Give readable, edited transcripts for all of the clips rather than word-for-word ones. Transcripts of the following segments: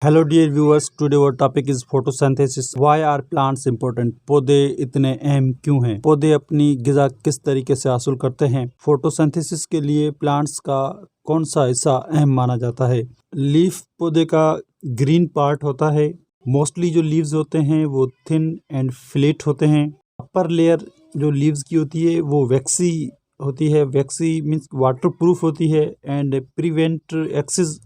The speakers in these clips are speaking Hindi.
Hello dear viewers, today our topic is photosynthesis. Why are plants important? पौधे इतने अहम क्यों हैं? पौधे अपनी गिजा किस तरीके से हासिल करते हैं? फोटोसिंथेसिस के लिए प्लांट्स का कौन सा हिस्सा अहम माना जाता है? लीफ पौधे का ग्रीन पार्ट होता है। मोस्टली जो लीव्स होते हैं वो थिन एंड फ्लैट होते हैं। अपर लेयर जो लीव्स की होती है वो वैक्सी होती है। वैक्सी मीन्स वाटर प्रूफ होती है and prevent excess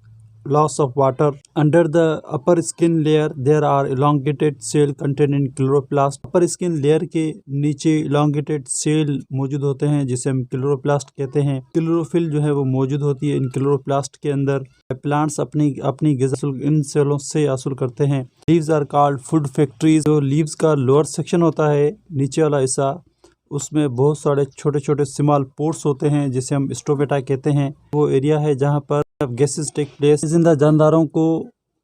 loss of water. Under the upper skin layer there are elongated cell contained in chloroplast. upper skin layer के नीचे elongated cell मौजूद होते हैं जिसे हम क्लोरोप्लास्ट कहते हैं। क्लोरोफिल जो है वो मौजूद होती है इन क्लोरोप्लास्ट के अंदर। प्लांट्स अपनी गिज़ा इन सेलों से हासिल करते हैं। Leaves are called food factories. जो लीव्स का लोअर सेक्शन होता है, नीचे वाला हिस्सा, उसमें बहुत सारे छोटे छोटे स्मॉल पोर्स होते हैं जिसे हम स्टोमेटा कहते हैं। वो एरिया है जहाँ पर गैसेस टेक प्लेस। जिंदा जानदारों को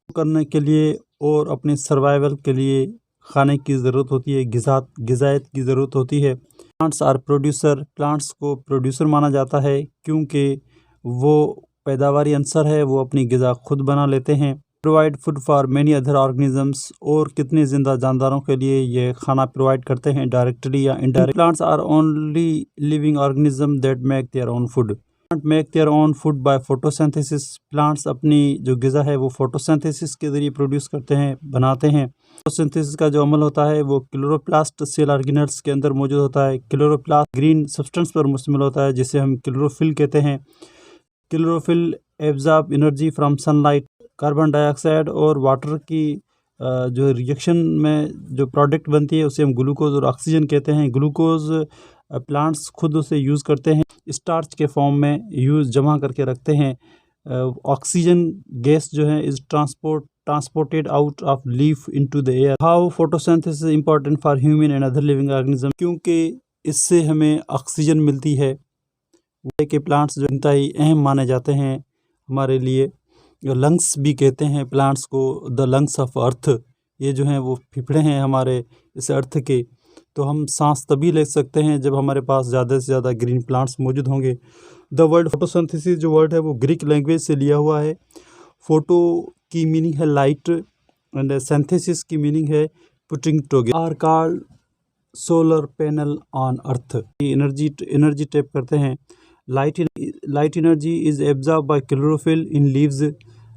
करने के लिए और अपने सर्वाइवल के लिए खाने की ज़रूरत होती है, गिज़ायत की ज़रूरत होती है। Plants are producer. प्लांट्स को प्रोड्यूसर माना जाता है क्योंकि वो पैदावारी अंसर है, वो अपनी गिज़ा खुद बना लेते हैं। Provide food for many other organisms. और कितने जिंदा जानदारों के लिए ये खाना प्रोवाइड करते हैं, डायरेक्टली या indirect. Plants are only living organism that make their own food. Plant make their own food by photosynthesis. Plants अपनी जो गिज़ा है वो फोटोसिंथेसिस के जरिए प्रोड्यूस करते हैं, बनाते हैं। फोटोसिंथेसिस का जो अमल होता है वो क्लोरोप्लास्ट सेल ऑर्गेनल्स के अंदर मौजूद होता है। क्लोरोप्लास्ट ग्रीन सब्सटेंस पर मुश्तमिल होता है जिसे हम क्लोरोफिल कहते हैं। Chlorophyll absorb energy from sunlight. Carbon dioxide और वाटर की जो रिएक्शन में जो प्रोडक्ट बनती है उसे हम ग्लूकोज और ऑक्सीजन कहते हैं। ग्लूकोज प्लांट्स खुद उसे यूज़ करते हैं, स्टार्च के फॉर्म में जमा करके रखते हैं। ऑक्सीजन गैस जो है is transported out of leaf into the air. How photosynthesis is important for human and other living organism? क्योंकि इससे हमें ऑक्सीजन मिलती है। वो के प्लांट्स जो इंतहाई अहम माने जाते हैं हमारे लिए। लंग्स भी कहते हैं प्लांट्स को, द लंग्स ऑफ अर्थ। ये जो हैं वो फेफड़े हैं हमारे इस अर्थ के। तो हम सांस तभी ले सकते हैं जब हमारे पास ज़्यादा से ज़्यादा ग्रीन प्लांट्स मौजूद होंगे। द वर्ड फोटोसिंथेसिस जो वर्ड है वो ग्रीक लैंग्वेज से लिया हुआ है। फोटो की मीनिंग है लाइट एंड सिंथेसिस की मीनिंग है putting together. Are called solar panel on earth. Energy tap करते हैं। Light energy is absorb by chlorophyll in leaves.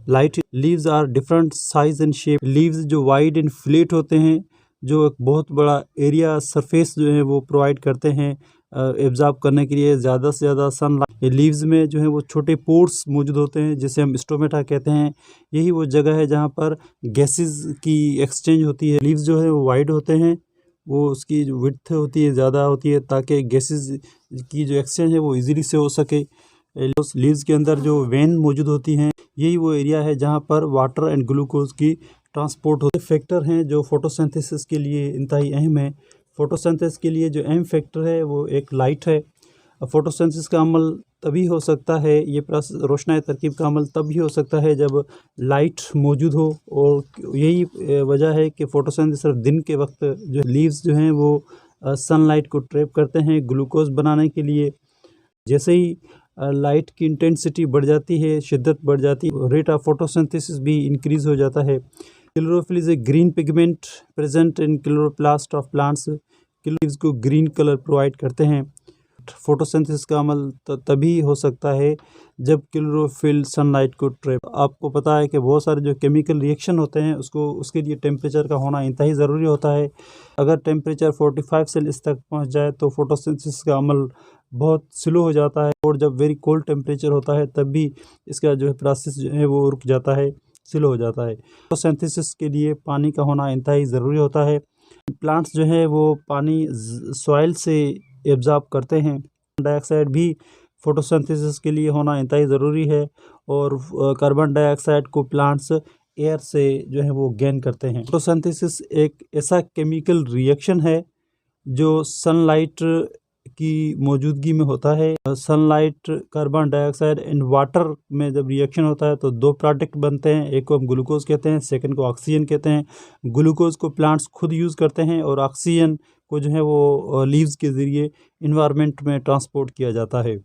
Leaves are different size and shape. Leaves जो वाइड एंड फ्लैट होते हैं, जो एक बहुत बड़ा एरिया सरफेस जो है वो प्रोवाइड करते हैं एब्जॉर्ब करने के लिए ज़्यादा से ज़्यादा सनलाइट। लीव्स में जो है वो छोटे पोर्स मौजूद होते हैं जिसे हम स्टोमेटा कहते हैं। यही वो जगह है जहाँ पर गैसेस की एक्सचेंज होती है। लीव्स जो है वो वाइड होते हैं, वो उसकी जो विड्थ होती है ज़्यादा होती है ताकि गैसेस की जो एक्सचेंज है वो इजीली से हो सके। लीव्स के अंदर जो वेन मौजूद होती हैं, यही वो एरिया है जहाँ पर वाटर एंड ग्लूकोज की ट्रांसपोर्ट होते फैक्टर हैं जो फोटोसिंथेसिस के लिए इंतहाई अहम है। फोटोसिंथेसिस के लिए जो अहम फैक्टर है वो एक लाइट है। फोटोसिंथेसिस का अमल तभी हो सकता है, ये प्रोसेस रोशनाई तरकीब का अमल तभी हो सकता है जब लाइट मौजूद हो। और यही वजह है कि फोटोसिंथेसिस सिर्फ दिन के वक्त जो लीव्स जो हैं वो सनलाइट को ट्रैप करते हैं ग्लूकोज बनाने के लिए। जैसे ही लाइट की इंटेंसिटी बढ़ जाती है, शिद्दत बढ़ जाती है, रेट ऑफ फोटोसिंथेसिस भी इंक्रीज हो जाता है। Chlorophyll is a green pigment present in chloroplast of plants. Leaves को ग्रीन कलर प्रोवाइड करते हैं। फोटोसिंथेसिस का अमल तभी हो सकता है जब क्लोरोफिल सनलाइट को ट्रैप। आपको पता है कि बहुत सारे जो केमिकल रिएक्शन होते हैं उसके लिए टेम्परेचर का होना इंतहाई ज़रूरी होता है। अगर टेम्परेचर 45 सेल्सियस तक पहुंच जाए तो फोटोसिंथेसिस का अमल बहुत स्लो हो जाता है। और जब वेरी कोल्ड टेम्परेचर होता है तब भी इसका जो है प्रोसेस जो है वो रुक जाता है, स्लो हो जाता है। फोटोसिंथेसिस के लिए पानी का होना इंतहाई ज़रूरी होता है। प्लांट्स जो है वो पानी सॉइल से एब्जॉर्ब करते हैं। डाइऑक्साइड भी फोटोसिंथेसिस के लिए होना इंतहाई ज़रूरी है। और कार्बन डाइऑक्साइड को प्लांट्स एयर से जो है वो गेन करते हैं। फोटोसिंथेसिस एक ऐसा केमिकल रिएक्शन है जो सनलाइट की मौजूदगी में होता है। Sunlight, carbon dioxide and water में जब रिएक्शन होता है तो दो प्रोडक्ट बनते हैं। एक को हम ग्लूकोज कहते हैं, सेकंड को ऑक्सीजन कहते हैं। ग्लूकोज को प्लांट्स खुद यूज़ करते हैं और ऑक्सीजन को जो है वो लीव्स के ज़रिए इन्वायरमेंट में ट्रांसपोर्ट किया जाता है।